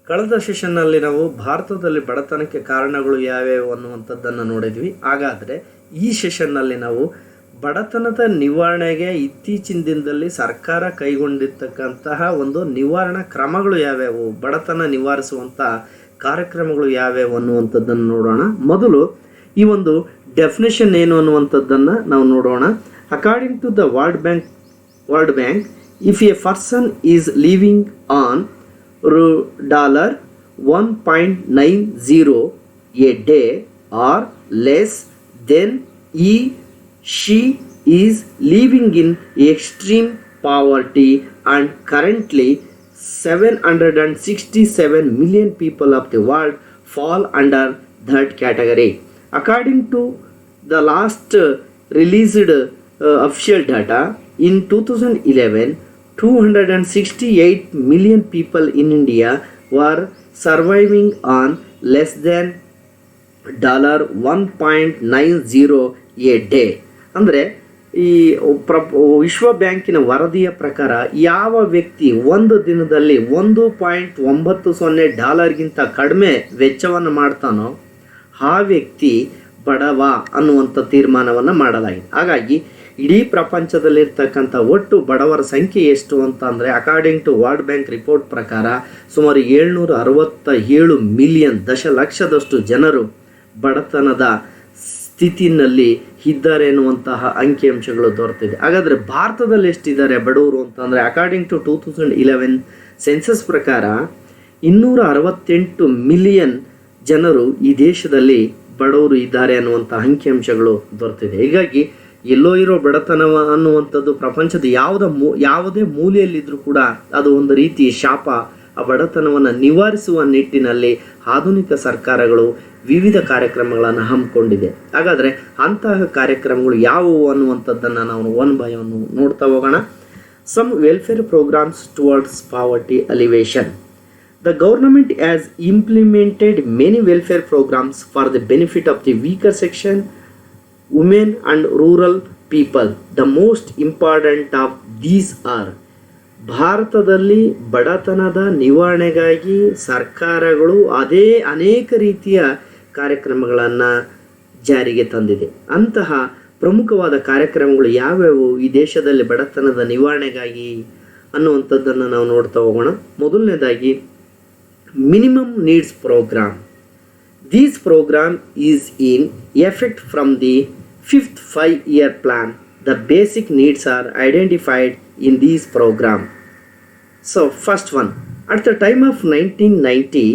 ಕಳೆದ ಸೆಷನ್ನಲ್ಲಿ ನಾವು ಭಾರತದಲ್ಲಿ ಬಡತನಕ್ಕೆ ಕಾರಣಗಳು ಯಾವ್ಯಾವು ಅನ್ನುವಂಥದ್ದನ್ನು ನೋಡಿದ್ವಿ. ಹಾಗಾದರೆ ಈ ಸೆಷನ್ನಲ್ಲಿ ನಾವು ಬಡತನದ ನಿವಾರಣೆಗೆ ಇತ್ತೀಚಿನ ದಿನದಲ್ಲಿ ಸರ್ಕಾರ ಕೈಗೊಂಡಿರ್ತಕ್ಕಂತಹ ಒಂದು ನಿವಾರಣಾ ಕ್ರಮಗಳು ಯಾವ್ಯಾವು, ಬಡತನ ನಿವಾರಿಸುವಂಥ ಕಾರ್ಯಕ್ರಮಗಳು ಯಾವ್ಯಾವು ಅನ್ನುವಂಥದ್ದನ್ನು ನೋಡೋಣ. ಮೊದಲು ಈ ಒಂದು ಡೆಫಿನೇಷನ್ ಏನು ಅನ್ನುವಂಥದ್ದನ್ನು ನಾವು ನೋಡೋಣ. According to the World Bank, if a person is living on $1.90 a day or less, then she is living in extreme poverty, and currently 767 million people of the world fall under that category. According to the last released official data, in 2011 268 million people in India were surviving on less than $1.90 a day. ಅಂದರೆ ಈ ವಿಶ್ವ ಬ್ಯಾಂಕಿನ ವರದಿಯ ಪ್ರಕಾರ ಯಾವ ವ್ಯಕ್ತಿ ಒಂದು ದಿನದಲ್ಲಿ $1.90 ಕಡಿಮೆ ವೆಚ್ಚವನ್ನು ಮಾಡ್ತಾನೋ ಆ ವ್ಯಕ್ತಿ ಬಡವ ಅನ್ನುವಂಥ ತೀರ್ಮಾನವನ್ನು ಮಾಡಲಾಗಿದೆ. ಹಾಗಾಗಿ ಇಡೀ ಪ್ರಪಂಚದಲ್ಲಿರ್ತಕ್ಕಂಥ ಒಟ್ಟು ಬಡವರ ಸಂಖ್ಯೆ ಎಷ್ಟು ಅಂತ ಅಂದರೆ, according to World Bank report ಪ್ರಕಾರ ಸುಮಾರು 767 ಮಿಲಿಯನ್, ದಶಲಕ್ಷದಷ್ಟು ಜನರು ಬಡತನದ ಸ್ಥಿತಿನಲ್ಲಿ ಇದ್ದಾರೆ ಎನ್ನುವಂತಹ ಅಂಕಿಅಂಶಗಳು ದೊರೆತಿದೆ. ಹಾಗಾದರೆ ಭಾರತದಲ್ಲಿ ಎಷ್ಟಿದ್ದಾರೆ ಬಡವರು ಅಂತಂದರೆ, ಅಕಾರ್ಡಿಂಗ್ ಟು 2011 ಸೆನ್ಸಸ್ ಪ್ರಕಾರ 268 ಮಿಲಿಯನ್ ಜನರು ಈ ದೇಶದಲ್ಲಿ ಬಡವರು ಇದ್ದಾರೆ ಅನ್ನುವಂಥ ಅಂಕಿಅಂಶಗಳು ದೊರೆತಿದೆ. ಹೀಗಾಗಿ ಎಲ್ಲೋ ಇರೋ ಬಡತನ ಅನ್ನುವಂಥದ್ದು ಪ್ರಪಂಚದ ಯಾವುದೇ ಮೂಲೆಯಲ್ಲಿದ್ದರೂ ಕೂಡ ಅದು ಒಂದು ರೀತಿ ಶಾಪ. ಆ ಬಡತನವನ್ನು ನಿವಾರಿಸುವ ನಿಟ್ಟಿನಲ್ಲಿ ಆಧುನಿಕ ಸರ್ಕಾರಗಳು ವಿವಿಧ ಕಾರ್ಯಕ್ರಮಗಳನ್ನು ಹಮ್ಮಿಕೊಂಡಿದೆ. ಹಾಗಾದರೆ ಅಂತಹ ಕಾರ್ಯಕ್ರಮಗಳು ಯಾವುವು ಅನ್ನುವಂಥದ್ದನ್ನು ನಾವು ಒನ್ ಬೈ ಒನ್ ನೋಡ್ತಾ ಹೋಗೋಣ. Some welfare programmes towards poverty alleviation. The government has implemented many welfare programs for the benefit of the weaker section, women and rural people. The most important of these are, ಭಾರತದಲ್ಲಿ ಬಡತನದ ನಿವಾರಣೆಗಾಗಿ ಸರ್ಕಾರಗಳು ಅನೇಕ ರೀತಿಯ ಕಾರ್ಯಕ್ರಮಗಳನ್ನು ಜಾರಿಗೆ ತಂದಿದೆ. ಅಂತಹ ಪ್ರಮುಖವಾದ ಕಾರ್ಯಕ್ರಮಗಳು ಯಾವ್ಯಾವು ಈ ದೇಶದಲ್ಲಿ ಬಡತನದ ನಿವಾರಣೆಗಾಗಿ ಅನ್ನುವಂಥದ್ದನ್ನು ನಾವು ನೋಡ್ತಾ ಹೋಗೋಣ. ಮೊದಲನೇದಾಗಿ minimum needs programme. This program is in effect from the 5th 5-year plan. The basic needs are identified in this program. So first one, at the time of 1990,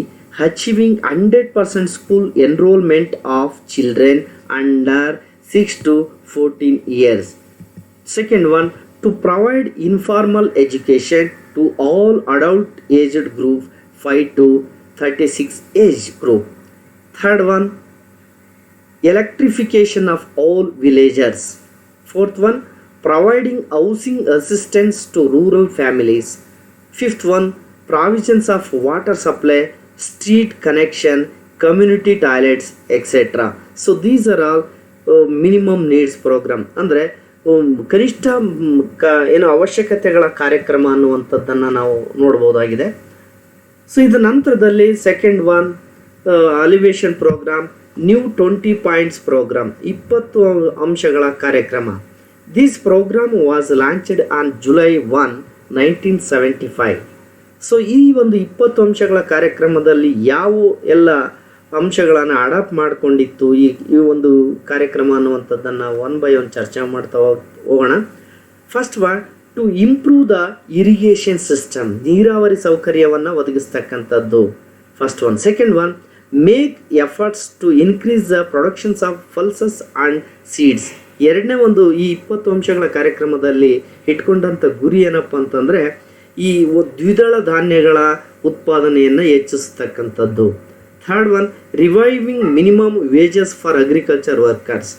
achieving 100% school enrollment of children under 6 to 14 years. Second one, to provide informal education to all adult aged group 5 to 36 age group. Third one, electrification of all villages. Fourth one, providing housing assistance to rural families. Fifth one, provisions of water supply, street connection, community toilets, etc. So these are all minimum needs program. ಅಂದರೆ ಕನಿಷ್ಠ ಏನು ಅವಶ್ಯಕತೆಗಳ ಕಾರ್ಯಕ್ರಮ ಅನ್ನುವಂಥದ್ದನ್ನು ನಾವು ನೋಡ್ಬೋದಾಗಿದೆ. So ಇದರ ನಂತರದಲ್ಲಿ second one, alleviation programme, new 20 points programme, 20 ಅಂಶಗಳ ಕಾರ್ಯಕ್ರಮ. This programme was launched on July 1, 1975. So ಈ ಒಂದು 20 ಅಂಶಗಳ ಕಾರ್ಯಕ್ರಮದಲ್ಲಿ ಯಾವ ಎಲ್ಲ ಅಂಶಗಳನ್ನು ಅಡಾಪ್ಟ್ ಮಾಡಿಕೊಂಡಿತ್ತು ಈ ಒಂದು ಕಾರ್ಯಕ್ರಮ ಅನ್ನುವಂಥದ್ದನ್ನು ಒನ್ ಬೈ ಒನ್ ಚರ್ಚೆ ಮಾಡ್ತಾ ಹೋಗೋಣ. First one, to improve the irrigation system, ನೀರಾವರಿ ಸೌಕರ್ಯವನ್ನು ಒದಗಿಸ್ತಕ್ಕಂಥದ್ದು first one. Second one, make efforts to increase the productions of pulses and seeds. ಎರಡನೇ ಒಂದು ಈ 20 ಅಂಶಗಳ ಕಾರ್ಯಕ್ರಮದಲ್ಲಿ ಇಟ್ಕೊಂಡಂಥ ಗುರಿ ಏನಪ್ಪ ಅಂತಂದರೆ ಈ ದ್ವಿದಳ ಧಾನ್ಯಗಳ ಉತ್ಪಾದನೆಯನ್ನು ಹೆಚ್ಚಿಸ್ತಕ್ಕಂಥದ್ದು. Third one, reviving minimum wages for agriculture workers.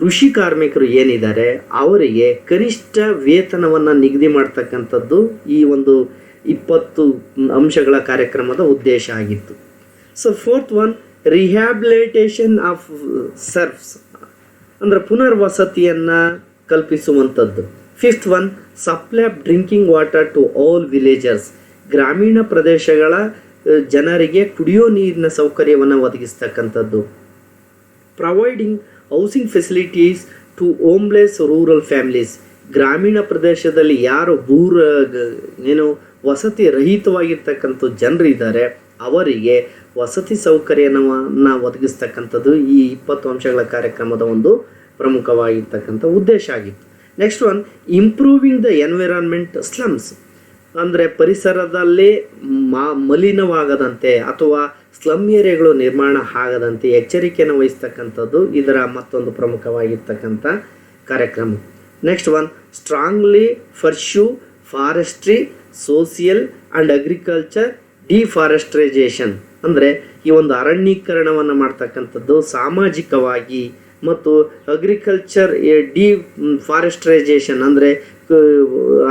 ಕೃಷಿ ಕಾರ್ಮಿಕರು ಏನಿದ್ದಾರೆ ಅವರಿಗೆ ಕನಿಷ್ಠ ವೇತನವನ್ನು ನಿಗದಿ ಮಾಡ್ತಕ್ಕಂಥದ್ದು ಈ ಒಂದು 20 ಅಂಶಗಳ ಕಾರ್ಯಕ್ರಮದ ಉದ್ದೇಶ ಆಗಿತ್ತು. So fourth one, rehabilitation of serfs, ಅಂದರೆ ಪುನರ್ವಸತಿಯನ್ನು ಕಲ್ಪಿಸುವಂಥದ್ದು. Fifth one, supply of drinking water to all villagers, ಗ್ರಾಮೀಣ ಪ್ರದೇಶಗಳ ಜನರಿಗೆ ಕುಡಿಯೋ ನೀರಿನ ಸೌಕರ್ಯವನ್ನು ಒದಗಿಸ್ತಕ್ಕಂಥದ್ದು. Providing housing facilities to homeless rural families, ಗ್ರಾಮೀಣ ಪ್ರದೇಶದಲ್ಲಿ ಯಾರು ವಸತಿ ರಹಿತವಾಗಿರ್ತಕ್ಕಂಥ ಜನರಿದ್ದಾರೆ ಅವರಿಗೆ ವಸತಿ ಸೌಕರ್ಯವನ್ನು ಒದಗಿಸ್ತಕ್ಕಂಥದ್ದು ಈ 20 ಅಂಶಗಳ ಕಾರ್ಯಕ್ರಮದ ಒಂದು ಪ್ರಮುಖವಾಗಿರ್ತಕ್ಕಂಥ ಉದ್ದೇಶ ಆಗಿತ್ತು. Next one, improving the environment slums, ಅಂದರೆ ಪರಿಸರದಲ್ಲೇ ಮಲಿನವಾಗದಂತೆ ಅಥವಾ ಸ್ಲಮ್ ಏರಿಯಾಗಳು ನಿರ್ಮಾಣ ಆಗದಂತೆ ಎಚ್ಚರಿಕೆಯನ್ನು ವಹಿಸ್ತಕ್ಕಂಥದ್ದು ಇದರ ಮತ್ತೊಂದು ಪ್ರಮುಖವಾಗಿರ್ತಕ್ಕಂಥ ಕಾರ್ಯಕ್ರಮ. Next one, strongly pursue forestry, social and agriculture deforestization, ಅಂದರೆ ಈ ಒಂದು ಅರಣ್ಯೀಕರಣವನ್ನು ಮಾಡ್ತಕ್ಕಂಥದ್ದು ಸಾಮಾಜಿಕವಾಗಿ ಮತ್ತು ಅಗ್ರಿಕಲ್ಚರ್ ಡಿಫಾರೆಸ್ಟ್ರೈಜೇಷನ್ ಅಂದರೆ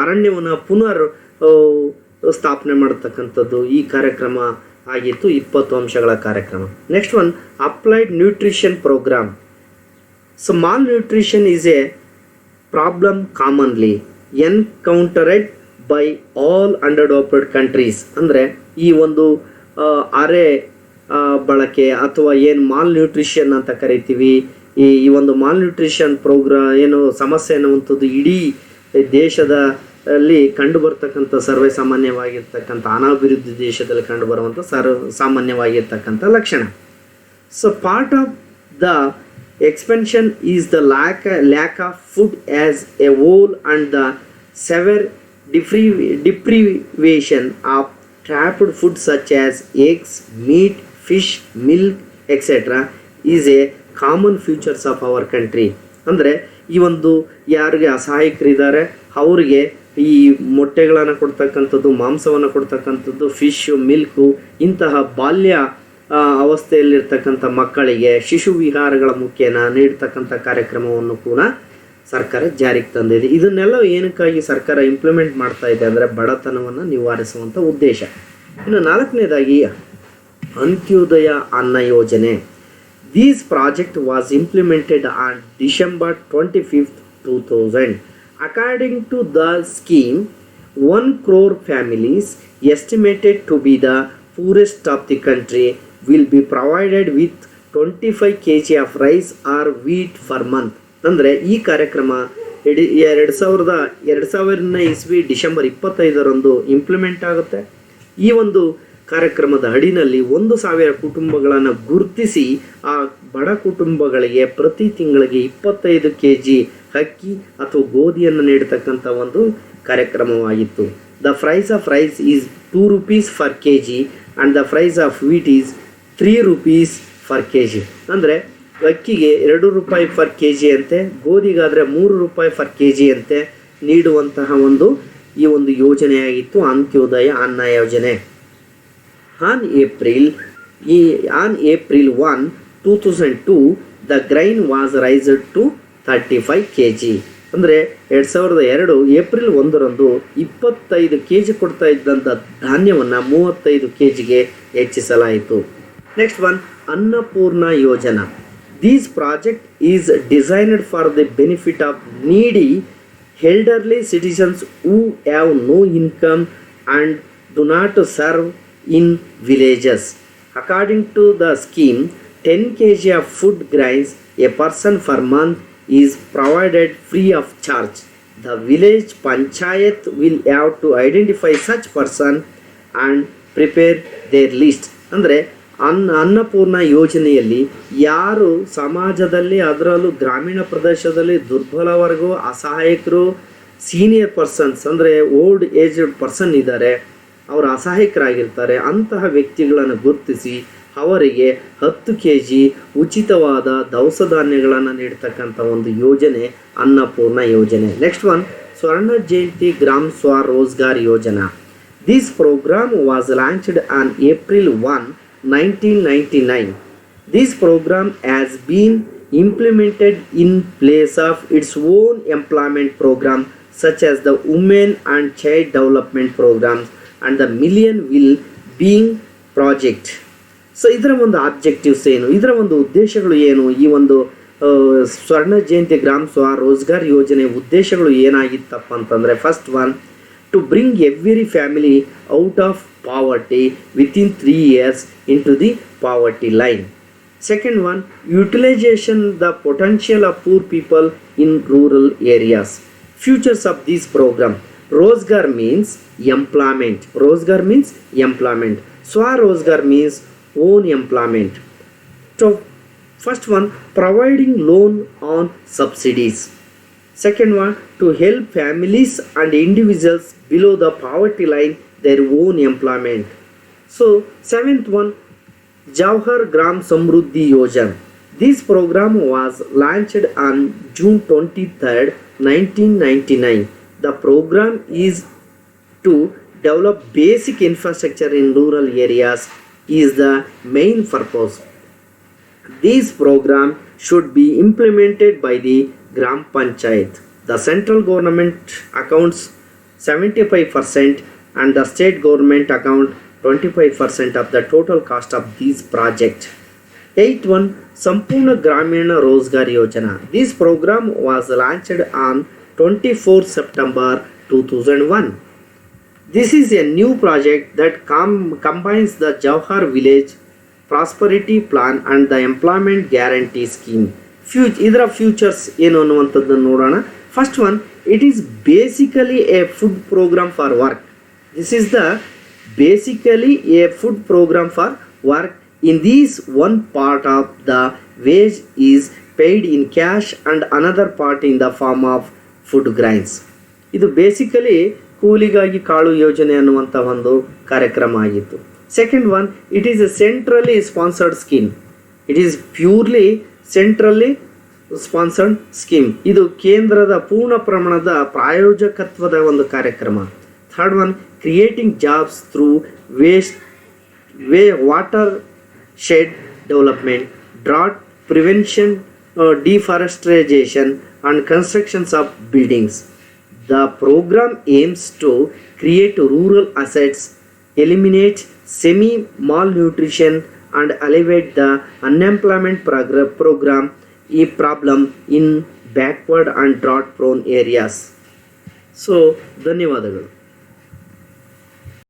ಅರಣ್ಯವನ್ನು ಪುನರ್ ಸ್ಥಾಪನೆ ಮಾಡತಕ್ಕಂಥದ್ದು ಈ ಕಾರ್ಯಕ್ರಮ ಆಗಿತ್ತು 20 ಅಂಶಗಳ ಕಾರ್ಯಕ್ರಮ. Next one, applied nutrition programme. So malnutrition is a problem commonly encountered by all underdeveloped countries, ಅಂದರೆ ಈ ಒಂದು ಅರೆ ಬಳಕೆ ಅಥವಾ ಏನು ಮಾಲ್ ನ್ಯೂಟ್ರಿಷನ್ ಅಂತ ಕರಿತೀವಿ, ಈ ಒಂದು ಮಾಲ್ ನ್ಯೂಟ್ರಿಷನ್ ಸಮಸ್ಯೆ ಅನ್ನುವಂಥದ್ದು ಇಡೀ ದೇಶದಲ್ಲಿ ಕಂಡುಬರ್ತಕ್ಕಂಥ ಸರ್ವೇ ಸಾಮಾನ್ಯವಾಗಿರ್ತಕ್ಕಂಥ ಅನಾಭಿವೃದ್ಧಿ ದೇಶದಲ್ಲಿ ಕಂಡುಬರುವಂಥ ಸಾಮಾನ್ಯವಾಗಿರ್ತಕ್ಕಂಥ ಲಕ್ಷಣ. So part of the expansion is the lack of food as a whole and the severe deprivation of trapped food such as eggs, meat, fish, milk, etc. is a common features of our country. ಅಂದರೆ ಈ ಒಂದು ಯಾರಿಗೆ ಅಸಹಾಯಕರಿದ್ದಾರೆ ಅವರಿಗೆ ಈ ಮೊಟ್ಟೆಗಳನ್ನು ಕೊಡ್ತಕ್ಕಂಥದ್ದು, ಮಾಂಸವನ್ನು ಕೊಡ್ತಕ್ಕಂಥದ್ದು, ಫಿಶು, ಮಿಲ್ಕು, ಇಂತಹ ಬಾಲ್ಯ ಅವಸ್ಥೆಯಲ್ಲಿರ್ತಕ್ಕಂಥ ಮಕ್ಕಳಿಗೆ ಶಿಶು ವಿಹಾರಗಳ ಮುಖೇನ ನೀಡ್ತಕ್ಕಂಥ ಕಾರ್ಯಕ್ರಮವನ್ನು ಕೂಡ ಸರ್ಕಾರ ಜಾರಿಗೆ ತಂದಿದೆ. ಇದನ್ನೆಲ್ಲ ಏನಕ್ಕಾಗಿ ಸರ್ಕಾರ ಇಂಪ್ಲಿಮೆಂಟ್ ಮಾಡ್ತಾ ಇದೆ ಅಂದರೆ ಬಡತನವನ್ನು ನಿವಾರಿಸುವಂಥ ಉದ್ದೇಶ. ಇನ್ನು 4ನೇದಾಗಿ Antyodaya Anna Yojana. These project was implemented on December 25, 2000. According to the scheme 1 crore families estimated to be the poorest of the country will be provided with 25 kg of rice or wheat per month. ಅಂದರೆ ಈ ಕಾರ್ಯಕ್ರಮ 2000 ಇಸ್ವಿ December 25ರಂದು implement ಆಗುತ್ತೆ. ಈ ಒಂದು ಕಾರ್ಯಕ್ರಮದ ಅಡಿನಲ್ಲಿ 1,000 ಕುಟುಂಬಗಳನ್ನು ಗುರುತಿಸಿ ಆ ಬಡ ಕುಟುಂಬಗಳಿಗೆ ಪ್ರತಿ ತಿಂಗಳಿಗೆ 25 kg ಅಕ್ಕಿ ಅಥವಾ ಗೋಧಿಯನ್ನು ನೀಡತಕ್ಕಂಥ ಒಂದು ಕಾರ್ಯಕ್ರಮವಾಗಿತ್ತು. The price of rice is 2 rupees per kg and the price of wheat is 3 rupees per kg. ಅಂದರೆ ಅಕ್ಕಿಗೆ 2 ರೂಪಾಯಿ ಪರ್ kg ಅಂತೆ, ಗೋಧಿಗಾದರೆ 3 ರೂಪಾಯಿ ಪರ್ kg ಅಂತೆ ನೀಡುವಂತಹ ಈ ಒಂದು ಯೋಜನೆಯಾಗಿತ್ತು Antyodaya Anna Yojana. On April 1, 2002 the grain was raised to 35 kg. ಅಂದರೆ 2002 ಏಪ್ರಿಲ್ 1ರಂದು 25 kg ಕೊಡ್ತಾ ಇದ್ದಂಥ ಧಾನ್ಯವನ್ನು 35 kgಗೆ ಹೆಚ್ಚಿಸಲಾಯಿತು. Next one, Annapurna Yojana. This project is designed for the benefit of needy elderly citizens who have no income and do not serve in villages. According to the scheme, 10 kg of food grains a person per month is provided free of charge. The village panchayat will have to identify such person and prepare their list. ಅಂದರೆ ಅನ್ನಪೂರ್ಣ ಯೋಜನೆಯಲ್ಲಿ ಯಾರು ಸಮಾಜದಲ್ಲಿ ಅದರಲ್ಲೂ ಗ್ರಾಮೀಣ ಪ್ರದೇಶದಲ್ಲಿ ದುರ್ಬಲ ವರ್ಗ, ಅಸಹಾಯಕರು, senior persons ಅಂದರೆ ಓಲ್ಡ್ ಏಜ್ಡ್ ಪರ್ಸನ್ ಇದ್ದಾರೆ, ಅವರು ಅಸಹಾಯಕರಾಗಿರ್ತಾರೆ, ಅಂತಹ ವ್ಯಕ್ತಿಗಳನ್ನು ಗುರುತಿಸಿ ಅವರಿಗೆ 10 kg ಉಚಿತವಾದ ದವಸ ಧಾನ್ಯಗಳನ್ನು ನೀಡ್ತಕ್ಕಂಥ ಒಂದು ಯೋಜನೆ ಅನ್ನಪೂರ್ಣ ಯೋಜನೆ. ನೆಕ್ಸ್ಟ್ ಒನ್, ಸ್ವರ್ಣ ಜಯಂತಿ gram Swa Rozgar Yojana. This programme was launched on April 1, 1999. This program has been implemented in place of its own employment program such as the Women and Child Development Programs and the Million Will Being Project. So ಇದರ ಒಂದು objectives ಏನು, ಇದರ ಒಂದು ಉದ್ದೇಶಗಳು ಏನು, ಈ ಒಂದು ಸ್ವರ್ಣ ಜಯಂತಿ ಗ್ರಾಮ್ ಸ್ವ ರೋಜ್ಗಾರ್ ಯೋಜನೆ ಉದ್ದೇಶಗಳು ಏನಾಗಿತ್ತಪ್ಪ ಅಂತಂದರೆ, first one, to bring every family out of poverty within 3 years into the poverty line. Second one, utilization the potential of poor people in rural areas. Futures of this program. Rozgar means employment. Rozgar means employment. Swarozgar means own employment. So first one, providing loan on subsidies. Second one, to help families and individuals below the poverty line their own employment. So seventh one, Jawahar Gram Samruddhi Yojana. This program was launched on June 23rd, 1999. The program is to develop basic infrastructure in rural areas is the main purpose. This program should be implemented by the Gram Panchayat. The central government accounts 75% and the state government account 25% of the total cost of this project. Eighth one, Sampurna Gramina Rozgar Yojana. This program was launched on 24 September 2001. This is a new project that combines the Jawahar Village Prosperity Plan and the Employment Guarantee Scheme. ಇದರ futures ಏನು ಅನ್ನುವಂಥದ್ದನ್ನು ನೋಡೋಣ. First one, it is basically a food programme for work. This is the basically a food program for work. In this, one part of the wage is paid in cash and another part in the form of food grains. ಇದು basically ಕೂಲಿಗಾಗಿ ಕಾಳು ಯೋಜನೆ ಅನ್ನುವಂಥ ಒಂದು ಕಾರ್ಯಕ್ರಮ ಆಗಿತ್ತು. Second one, it is A centrally sponsored scheme. It is purely centrally sponsored scheme. ಇದು ಕೇಂದ್ರದ ಪೂರ್ಣ ಪ್ರಮಾಣದ ಪ್ರಾಯೋಜಕತ್ವದ ಒಂದು ಕಾರ್ಯಕ್ರಮ. Third one, creating jobs through watershed development, drought prevention, deforestation and constructions of buildings. The program aims to create rural assets, eliminate semi-malnutrition and alleviate the unemployment problem in backward and drought prone areas. So ಧನ್ಯವಾದಗಳು.